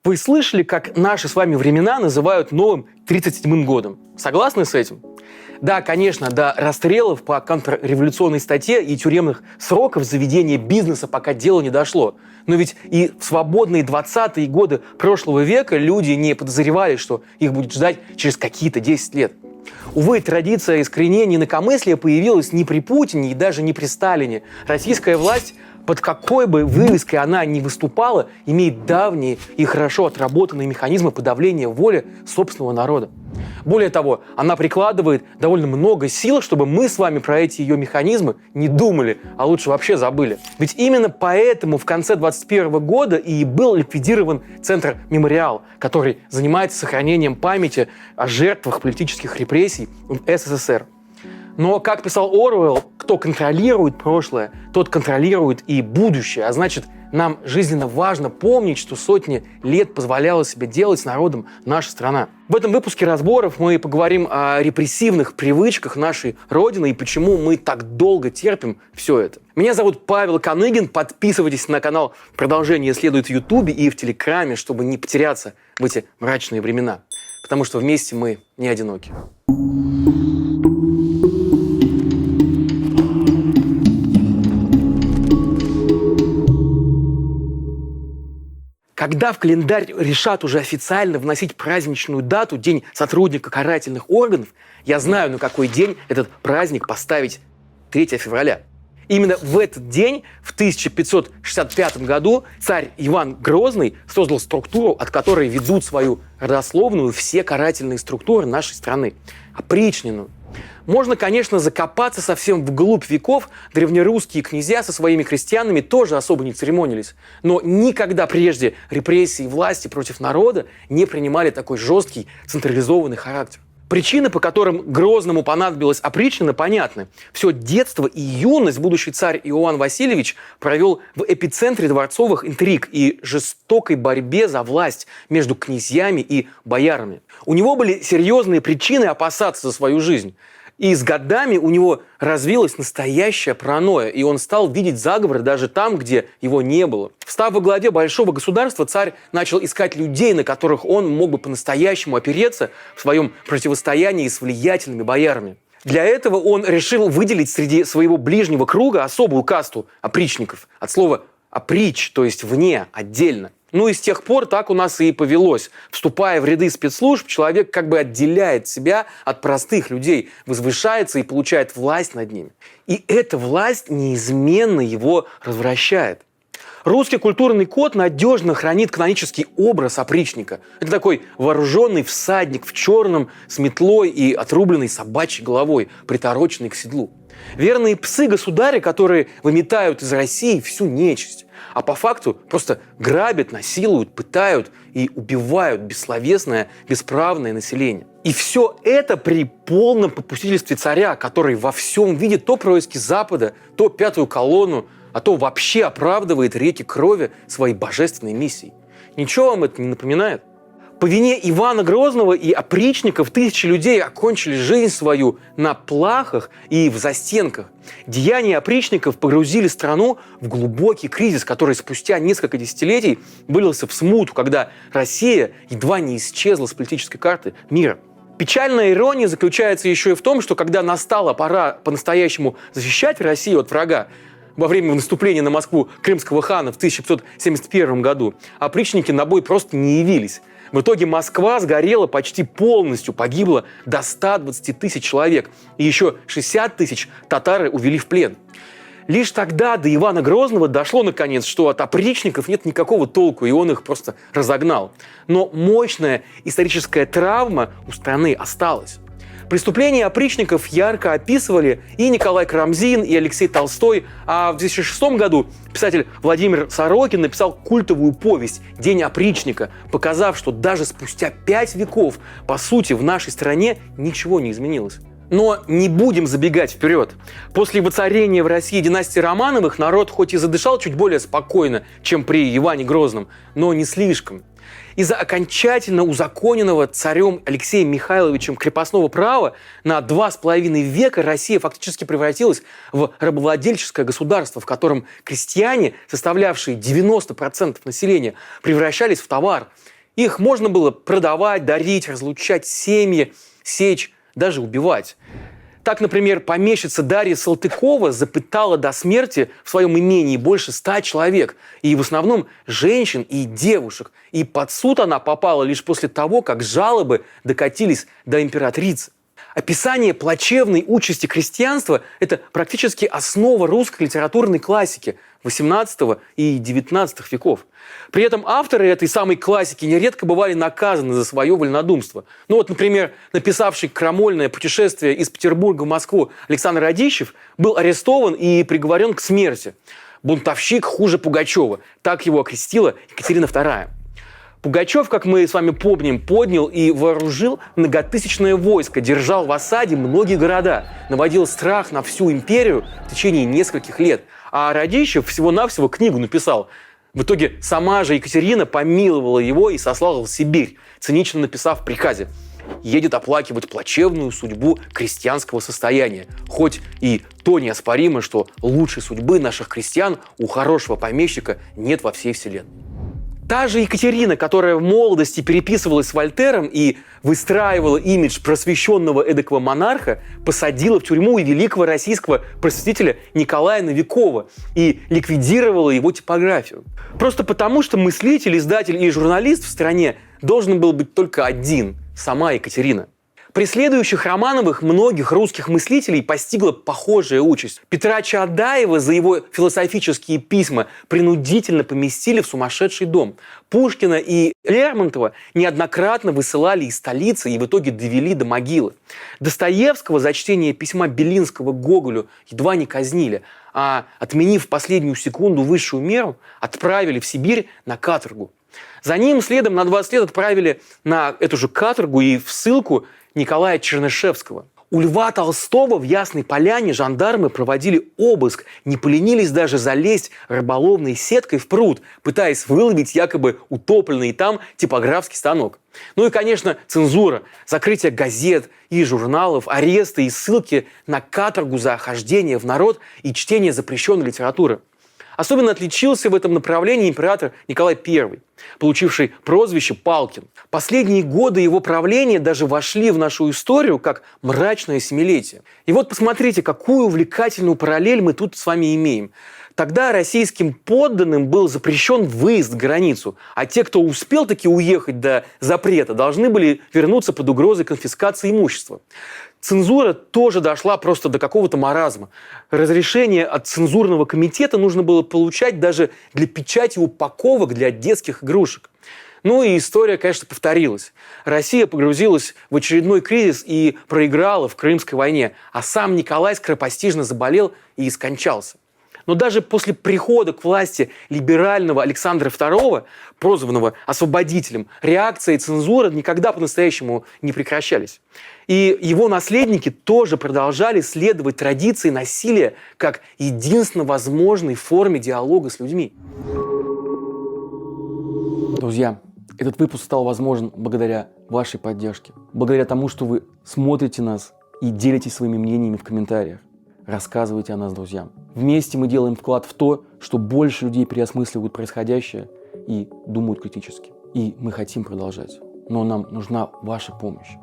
Вы слышали, как наши с вами времена называют новым 37-м годом? Согласны с этим? Да, конечно, до расстрелов по контрреволюционной статье и тюремных сроков заведения бизнеса пока дело не дошло. Но ведь и в свободные 20-е годы прошлого века люди не подозревали, что их будет ждать через какие-то 10 лет. Увы, традиция искоренения инакомыслия появилась не при Путине и даже не при Сталине. Российская власть, под какой бы вывеской она ни выступала, имеет давние и хорошо отработанные механизмы подавления воли собственного народа. Более того, она прикладывает довольно много сил, чтобы мы с вами про эти ее механизмы не думали, а лучше вообще забыли. Ведь именно поэтому в конце 2021 года и был ликвидирован Центр «Мемориал», который занимается сохранением памяти о жертвах политических репрессий в СССР. Но, как писал Оруэлл, кто контролирует прошлое, тот контролирует и будущее. А значит, нам жизненно важно помнить, что сотни лет позволяла себе делать с народом наша страна. В этом выпуске разборов мы поговорим о репрессивных привычках нашей Родины и почему мы так долго терпим все это. Меня зовут Павел Коныгин. Подписывайтесь на канал «Продолжение следует» в Ютубе и в Телеграме, чтобы не потеряться в эти мрачные времена. Потому что вместе мы не одиноки. Когда в календарь решат уже официально вносить праздничную дату, День сотрудника карательных органов, я знаю, на какой день этот праздник поставить 3 февраля. Именно в этот день, в 1565 году, царь Иван Грозный создал структуру, от которой ведут свою родословную все карательные структуры нашей страны – опричнину. Можно, конечно, закопаться совсем вглубь веков. Древнерусские князья со своими крестьянами тоже особо не церемонились. Но никогда прежде репрессии власти против народа не принимали такой жесткий, централизованный характер. Причины, по которым Грозному понадобилась опричнина, понятны. Все детство и юность будущий царь Иоанн Васильевич провел в эпицентре дворцовых интриг и жестокой борьбе за власть между князьями и боярами. У него были серьезные причины опасаться за свою жизнь. И с годами у него развилась настоящая паранойя, и он стал видеть заговоры даже там, где его не было. Встав во главе большого государства, царь начал искать людей, на которых он мог бы по-настоящему опереться в своем противостоянии с влиятельными боярами. Для этого он решил выделить среди своего ближнего круга особую касту опричников. От слова «опричь», то есть «вне», «отдельно». Ну и с тех пор так у нас и повелось. Вступая в ряды спецслужб, человек как бы отделяет себя от простых людей, возвышается и получает власть над ними. И эта власть неизменно его развращает. Русский культурный код надежно хранит канонический образ опричника. Это такой вооруженный всадник в черном, с метлой и отрубленной собачьей головой, притороченный к седлу. Верные псы государя, которые выметают из России всю нечисть. А по факту просто грабят, насилуют, пытают и убивают бессловесное, бесправное население. И все это при полном попустительстве царя, который во всем видит то происки Запада, то пятую колонну, а то вообще оправдывает реки крови своей божественной миссией. Ничего вам это не напоминает? По вине Ивана Грозного и опричников тысячи людей окончили жизнь свою на плахах и в застенках. Деяния опричников погрузили страну в глубокий кризис, который спустя несколько десятилетий вылился в смуту, когда Россия едва не исчезла с политической карты мира. Печальная ирония заключается еще и в том, что когда настала пора по-настоящему защищать Россию от врага, во время наступления на Москву крымского хана в 1571 году, опричники на бой просто не явились. В итоге Москва сгорела почти полностью, погибло до 120 тысяч человек, и еще 60 тысяч татары увели в плен. Лишь тогда до Ивана Грозного дошло наконец, что от опричников нет никакого толку, и он их просто разогнал. Но мощная историческая травма у страны осталась. Преступления опричников ярко описывали и Николай Карамзин, и Алексей Толстой, а в 2006 году писатель Владимир Сорокин написал культовую повесть «День опричника», показав, что даже спустя 5 веков, по сути, в нашей стране ничего не изменилось. Но не будем забегать вперед. После воцарения в России династии Романовых народ хоть и задышал чуть более спокойно, чем при Иване Грозном, но не слишком. Из-за окончательно узаконенного царем Алексеем Михайловичем крепостного права на 2,5 века Россия фактически превратилась в рабовладельческое государство, в котором крестьяне, составлявшие 90% населения, превращались в товар. Их можно было продавать, дарить, разлучать семьи, сечь, даже убивать. Так, например, помещица Дарья Салтыкова запытала до смерти в своем имении больше 100 человек, и в основном женщин и девушек. И под суд она попала лишь после того, как жалобы докатились до императрицы. Описание плачевной участи крестьянства – это практически основа русской литературной классики XVIII и XIX веков. При этом авторы этой самой классики нередко бывали наказаны за свое вольнодумство. Ну вот, например, написавший «Крамольное путешествие из Петербурга в Москву» Александр Радищев был арестован и приговорен к смерти. Бунтовщик хуже Пугачева. Так его окрестила Екатерина II. Пугачев, как мы с вами помним, поднял и вооружил многотысячное войско, держал в осаде многие города, наводил страх на всю империю в течение нескольких лет. А Радищев всего-навсего книгу написал. В итоге сама же Екатерина помиловала его и сослала в Сибирь, цинично написав в приказе: едет оплакивать плачевную судьбу крестьянского состояния. Хоть и то неоспоримо, что лучшей судьбы наших крестьян у хорошего помещика нет во всей вселенной. Та же Екатерина, которая в молодости переписывалась с Вольтером и выстраивала имидж просвещенного эдакого монарха, посадила в тюрьму и великого российского просветителя Николая Новикова и ликвидировала его типографию. Просто потому, что мыслитель, издатель и журналист в стране должен был быть только один – сама Екатерина. При следующих Романовых многих русских мыслителей постигла похожая участь. Петра Чаадаева за его философические письма принудительно поместили в сумасшедший дом. Пушкина и Лермонтова неоднократно высылали из столицы и в итоге довели до могилы. Достоевского за чтение письма Белинского Гоголю едва не казнили, а, отменив в последнюю секунду высшую меру, отправили в Сибирь на каторгу. За ним следом на 20 лет отправили на эту же каторгу и в ссылку Николая Чернышевского. У Льва Толстого в Ясной Поляне жандармы проводили обыск, не поленились даже залезть рыболовной сеткой в пруд, пытаясь выловить якобы утопленный там типографский станок. Ну и, конечно, цензура, закрытие газет и журналов, аресты и ссылки на каторгу за хождение в народ и чтение запрещенной литературы. Особенно отличился в этом направлении император Николай I, получивший прозвище Палкин. Последние годы его правления даже вошли в нашу историю как мрачное семилетие. И вот посмотрите, какую увлекательную параллель мы тут с вами имеем. Тогда российским подданным был запрещен выезд за границу, а те, кто успел таки уехать до запрета, должны были вернуться под угрозой конфискации имущества. Цензура тоже дошла просто до какого-то маразма. Разрешение от цензурного комитета нужно было получать даже для печати упаковок для детских игрушек. Ну и история, конечно, повторилась. Россия погрузилась в очередной кризис и проиграла в Крымской войне, а сам Николай скоропостижно заболел и скончался. Но даже после прихода к власти либерального Александра II, прозванного освободителем, реакция и цензура никогда по-настоящему не прекращались. И его наследники тоже продолжали следовать традиции насилия как единственно возможной форме диалога с людьми. Друзья, этот выпуск стал возможен благодаря вашей поддержке, благодаря тому, что вы смотрите нас и делитесь своими мнениями в комментариях. Рассказывайте о нас друзьям. Вместе мы делаем вклад в то, что больше людей переосмысливают происходящее и думают критически. И мы хотим продолжать. Но нам нужна ваша помощь.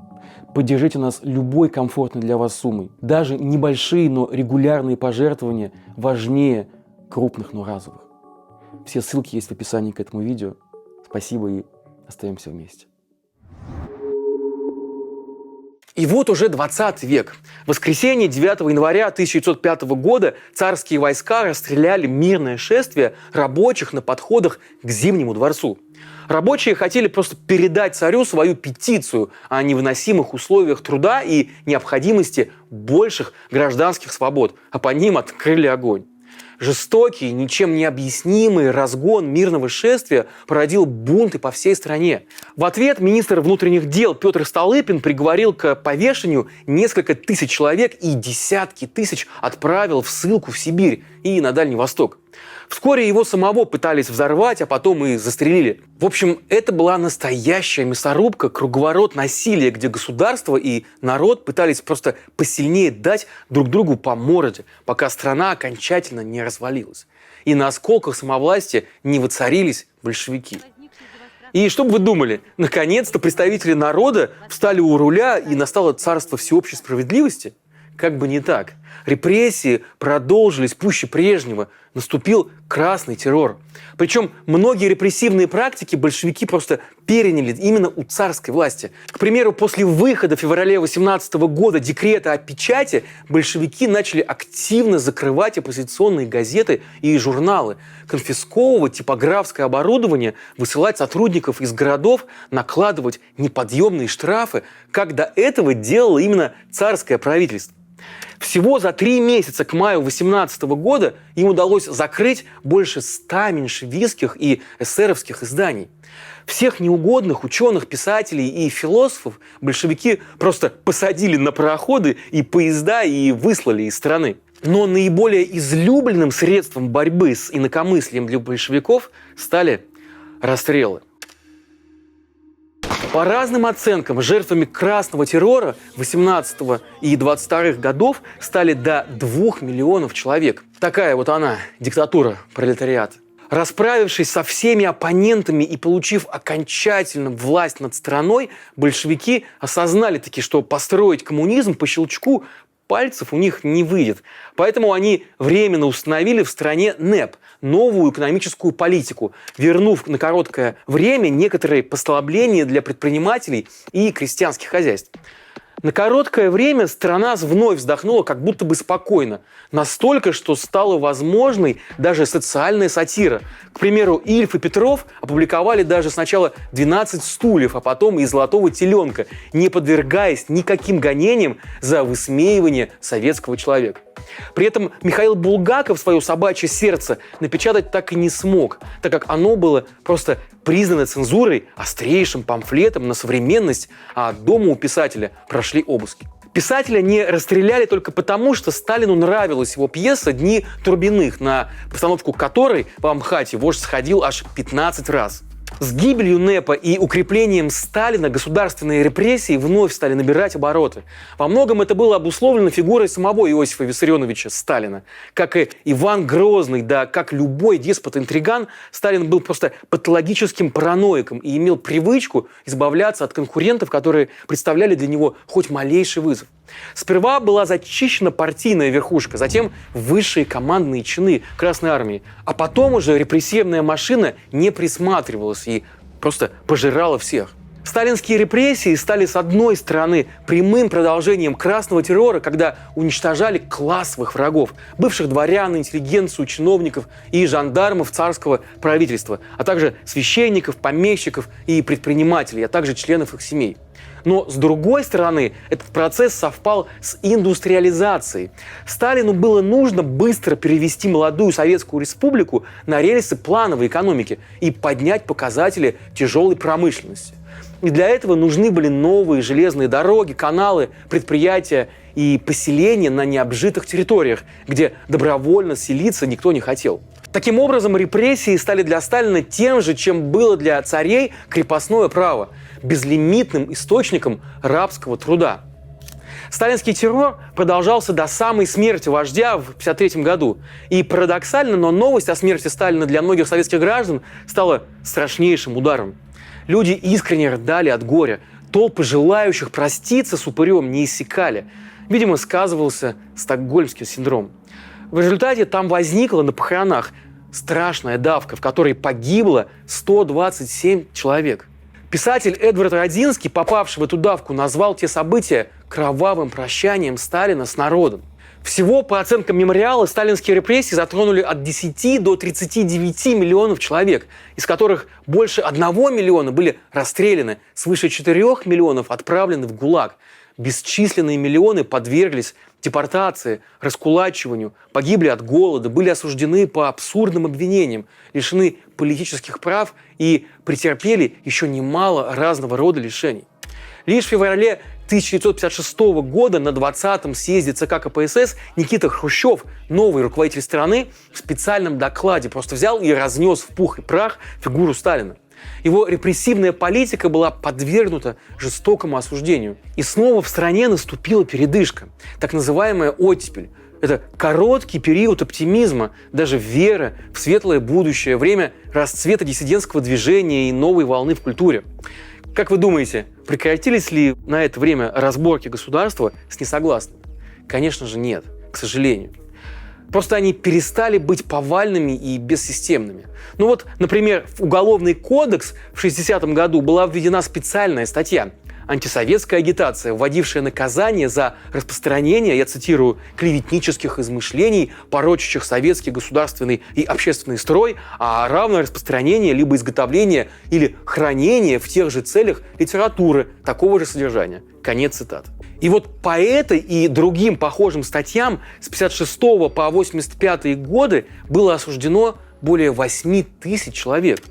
Поддержите нас любой комфортной для вас суммой. Даже небольшие, но регулярные пожертвования важнее крупных, но разовых. Все ссылки есть в описании к этому видео. Спасибо и остаемся вместе. И вот уже 20 век. В воскресенье 9 января 1905 года царские войска расстреляли мирное шествие рабочих на подходах к Зимнему дворцу. Рабочие хотели просто передать царю свою петицию о невыносимых условиях труда и необходимости больших гражданских свобод, а по ним открыли огонь. Жестокий, ничем не объяснимый разгон мирного шествия породил бунты по всей стране. В ответ министр внутренних дел Петр Столыпин приговорил к повешению несколько тысяч человек и десятки тысяч отправил в ссылку в Сибирь и на Дальний Восток. Вскоре его самого пытались взорвать, а потом и застрелили. В общем, это была настоящая мясорубка, круговорот насилия, где государство и народ пытались просто посильнее дать друг другу по морде, пока страна окончательно не развалилась. И на осколках самовластия не воцарились большевики. И что бы вы думали? Наконец-то представители народа встали у руля, и настало царство всеобщей справедливости? Как бы не так. Репрессии продолжились пуще прежнего. Наступил красный террор. Причем многие репрессивные практики большевики просто переняли именно у царской власти. К примеру, после выхода в феврале 18 года декрета о печати большевики начали активно закрывать оппозиционные газеты и журналы, конфисковывать типографское оборудование, высылать сотрудников из городов, накладывать неподъемные штрафы, как до этого делало именно царское правительство. Всего за 3 месяца к маю 18 года им удалось закрыть больше 100 меньшевистских и эсеровских изданий. Всех неугодных ученых, писателей и философов большевики просто посадили на пароходы и поезда и выслали из страны. Но наиболее излюбленным средством борьбы с инакомыслием для большевиков стали расстрелы. По разным оценкам, жертвами красного террора 18 и 22 годов стали до 2 миллионов человек. Такая вот она, диктатура пролетариата. Расправившись со всеми оппонентами и получив окончательно власть над страной, большевики осознали таки, что построить коммунизм по щелчку пальцев у них не выйдет. Поэтому они временно установили в стране НЭП – новую экономическую политику, вернув на короткое время некоторые послабления для предпринимателей и крестьянских хозяйств. На короткое время страна вновь вздохнула как будто бы спокойно. Настолько, что стала возможной даже социальная сатира. К примеру, Ильф и Петров опубликовали даже сначала 12 стульев, а потом и «Золотого теленка», не подвергаясь никаким гонениям за высмеивание советского человека. При этом Михаил Булгаков свое «Собачье сердце» напечатать так и не смог, так как оно было просто признано цензурой острейшим памфлетом на современность, а дома у писателя прошли обыски. Писателя не расстреляли только потому, что Сталину нравилась его пьеса «Дни Турбиных», на постановку которой в Амхате вождь сходил аж 15 раз. С гибелью НЭПа и укреплением Сталина государственные репрессии вновь стали набирать обороты. Во многом это было обусловлено фигурой самого Иосифа Виссарионовича Сталина. Как и Иван Грозный, да как любой деспот-интриган, Сталин был просто патологическим параноиком и имел привычку избавляться от конкурентов, которые представляли для него хоть малейший вызов. Сперва была зачищена партийная верхушка, затем высшие командные чины Красной Армии, а потом уже репрессивная машина не присматривалась и просто пожирала всех. Сталинские репрессии стали, с одной стороны, прямым продолжением красного террора, когда уничтожали классовых врагов, бывших дворян, интеллигенцию, чиновников и жандармов царского правительства, а также священников, помещиков и предпринимателей, а также членов их семей. Но, с другой стороны, этот процесс совпал с индустриализацией. Сталину было нужно быстро перевести молодую Советскую Республику на рельсы плановой экономики и поднять показатели тяжелой промышленности. И для этого нужны были новые железные дороги, каналы, предприятия и поселения на необжитых территориях, где добровольно селиться никто не хотел. Таким образом, репрессии стали для Сталина тем же, чем было для царей крепостное право – безлимитным источником рабского труда. Сталинский террор продолжался до самой смерти вождя в 1953 году. И парадоксально, но новость о смерти Сталина для многих советских граждан стала страшнейшим ударом. Люди искренне рыдали от горя. Толпы желающих проститься с упырем не иссякали. Видимо, сказывался стокгольмский синдром. В результате там возникла на похоронах страшная давка, в которой погибло 127 человек. Писатель Эдвард Родзинский, попавший в эту давку, назвал те события кровавым прощанием Сталина с народом. Всего, по оценкам мемориала, сталинские репрессии затронули от 10 до 39 миллионов человек, из которых больше 1 миллиона были расстреляны, свыше 4 миллионов отправлены в ГУЛАГ. Бесчисленные миллионы подверглись депортации, раскулачиванию, погибли от голода, были осуждены по абсурдным обвинениям, лишены политических прав и претерпели еще немало разного рода лишений. Лишь в феврале 1956 года на 20-м съезде ЦК КПСС Никита Хрущев, новый руководитель страны, в специальном докладе просто взял и разнес в пух и прах фигуру Сталина. Его репрессивная политика была подвергнута жестокому осуждению. И снова в стране наступила передышка, так называемая оттепель. Это короткий период оптимизма, даже веры в светлое будущее, время расцвета диссидентского движения и новой волны в культуре. Как вы думаете, прекратились ли на это время разборки государства с несогласными? Конечно же нет, к сожалению. Просто они перестали быть повальными и бессистемными. Ну вот, например, в Уголовный кодекс в 60-м году была введена специальная статья «Антисоветская агитация», вводившая наказание за распространение, я цитирую, «клеветнических измышлений, порочащих советский государственный и общественный строй, а равно распространение либо изготовление или хранение в тех же целях литературы такого же содержания». Конец цитаты. И вот по этой и другим похожим статьям с 56 по 85 годы было осуждено более 8 тысяч человек.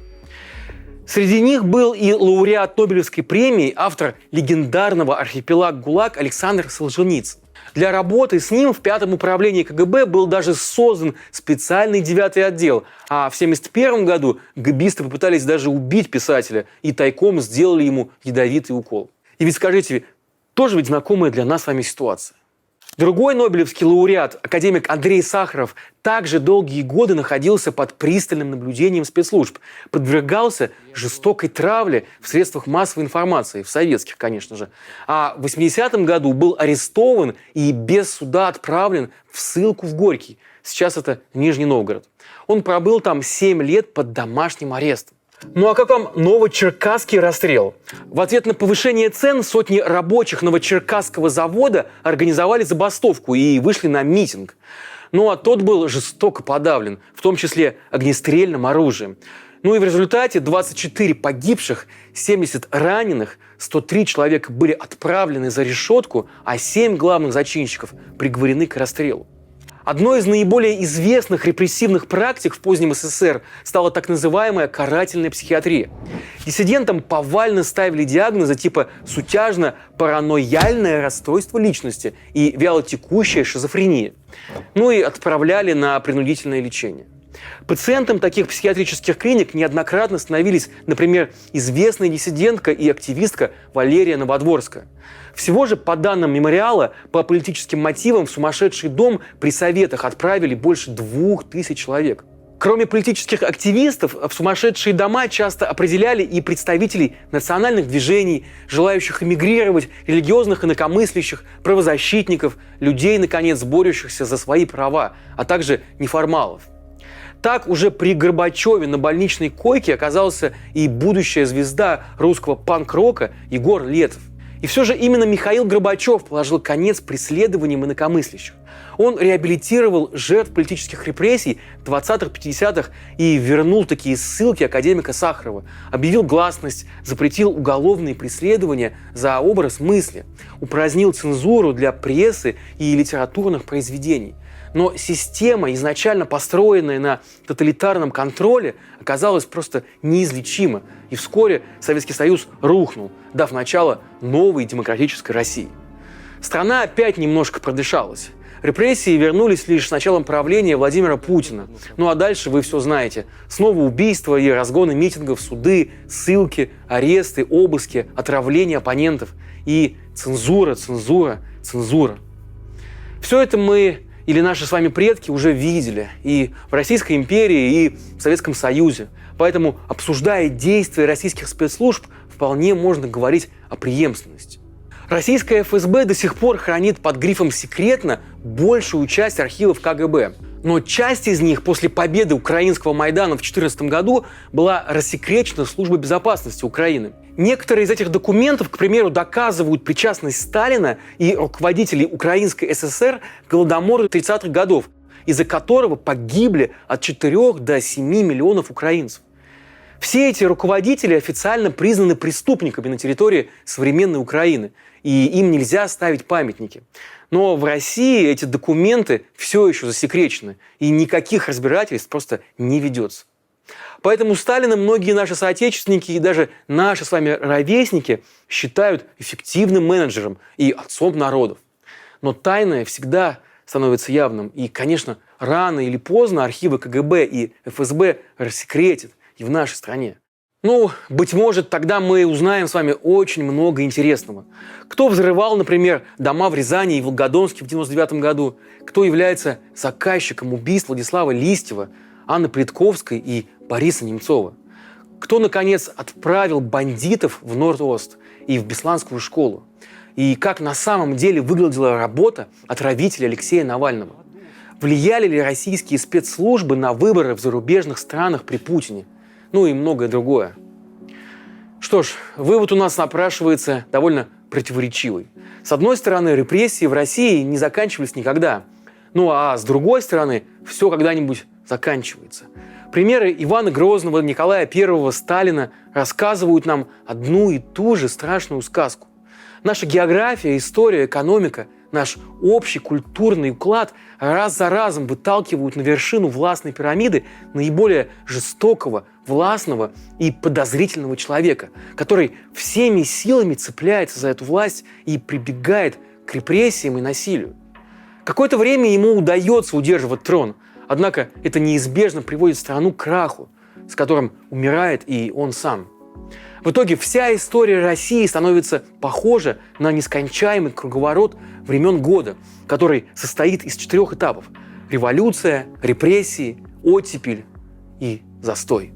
Среди них был и лауреат Нобелевской премии, автор легендарного «Архипелаг ГУЛАГ» Александр Солженицын. Для работы с ним в 5-м управлении КГБ был даже создан специальный 9-й отдел, а в 1971 году ГБисты попытались даже убить писателя и тайком сделали ему ядовитый укол. И ведь скажите, тоже ведь знакомая для нас с вами ситуация. Другой нобелевский лауреат, академик Андрей Сахаров, также долгие годы находился под пристальным наблюдением спецслужб, подвергался жестокой травле в средствах массовой информации, в советских, конечно же. А в 80-м году был арестован и без суда отправлен в ссылку в Горький. Сейчас это Нижний Новгород. Он пробыл там 7 лет под домашним арестом. Ну а как вам новочеркасский расстрел? В ответ на повышение цен сотни рабочих новочеркасского завода организовали забастовку и вышли на митинг. Ну а тот был жестоко подавлен, в том числе огнестрельным оружием. Ну и в результате 24 погибших, 70 раненых, 103 человека были отправлены за решетку, а 7 главных зачинщиков приговорены к расстрелу. Одной из наиболее известных репрессивных практик в позднем СССР стала так называемая карательная психиатрия. Диссидентам повально ставили диагнозы типа сутяжно-паранояльное расстройство личности и вялотекущая шизофрения. Ну и отправляли на принудительное лечение. Пациентам таких психиатрических клиник неоднократно становились, например, известная диссидентка и активистка Валерия Новодворская. Всего же, по данным мемориала, по политическим мотивам в сумасшедший дом при советах отправили больше 2000 человек. Кроме политических активистов, в сумасшедшие дома часто определяли и представителей национальных движений, желающих эмигрировать, религиозных инакомыслящих, правозащитников, людей, наконец, борющихся за свои права, а также неформалов. Так уже при Горбачеве на больничной койке оказался и будущая звезда русского панк-рока Егор Летов. И все же именно Михаил Горбачев положил конец преследованиям инакомыслящих. Он реабилитировал жертв политических репрессий 20-х-50-х и вернул такие ссылки академика Сахарова, объявил гласность, запретил уголовные преследования за образ мысли, упразднил цензуру для прессы и литературных произведений. Но система, изначально построенная на тоталитарном контроле, оказалась просто неизлечима. И вскоре Советский Союз рухнул, дав начало новой демократической России. Страна опять немножко продышалась. Репрессии вернулись лишь с началом правления Владимира Путина. Ну а дальше вы все знаете. Снова убийства и разгоны митингов, суды, ссылки, аресты, обыски, отравление оппонентов. И цензура. Все это мы или наши с вами предки уже видели и в Российской империи, и в Советском Союзе. Поэтому, обсуждая действия российских спецслужб, вполне можно говорить о преемственности. Российская ФСБ до сих пор хранит под грифом «секретно» большую часть архивов КГБ. Но часть из них после победы украинского Майдана в 2014 году была рассекречена Службой безопасности Украины. Некоторые из этих документов, к примеру, доказывают причастность Сталина и руководителей Украинской ССР к Голодомору 30-х годов, из-за которого погибли от 4 до 7 миллионов украинцев. Все эти руководители официально признаны преступниками на территории современной Украины, и им нельзя ставить памятники. Но в России эти документы все еще засекречены, и никаких разбирательств просто не ведется. Поэтому Сталина многие наши соотечественники и даже наши с вами ровесники считают эффективным менеджером и отцом народов. Но тайное всегда становится явным, и, конечно, рано или поздно архивы КГБ и ФСБ рассекретят и в нашей стране. Ну, быть может, тогда мы узнаем с вами очень много интересного. Кто взрывал, например, дома в Рязани и Волгодонске в 1999 году? Кто является заказчиком убийств Владислава Листьева, Анны Политковской и Бориса Немцова? Кто, наконец, отправил бандитов в Норд-Ост и в Бесланскую школу? И как на самом деле выглядела работа отравителя Алексея Навального? Влияли ли российские спецслужбы на выборы в зарубежных странах при Путине? Ну и многое другое. Что ж, вывод у нас напрашивается довольно противоречивый. С одной стороны, репрессии в России не заканчивались никогда. Ну а с другой стороны, все когда-нибудь заканчивается. Примеры Ивана Грозного, Николая I, Сталина рассказывают нам одну и ту же страшную сказку. Наша география, история, экономика, наш общий культурный уклад раз за разом выталкивают на вершину властной пирамиды наиболее жестокого, властного и подозрительного человека, который всеми силами цепляется за эту власть и прибегает к репрессиям и насилию. Какое-то время ему удается удерживать трон, однако это неизбежно приводит страну к краху, с которым умирает и он сам. В итоге вся история России становится похожа на нескончаемый круговорот времен года, который состоит из 4 этапов: революция, репрессии, оттепель и застой.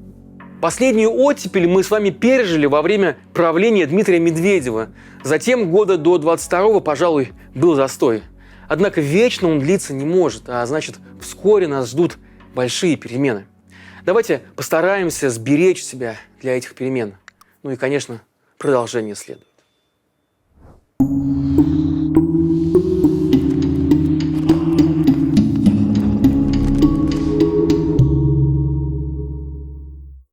Последнюю оттепель мы с вами пережили во время правления Дмитрия Медведева. Затем года до 22-го, пожалуй, был застой. Однако вечно он длиться не может, а значит, вскоре нас ждут большие перемены. Давайте постараемся сберечь себя для этих перемен. Ну и, конечно, продолжение следует.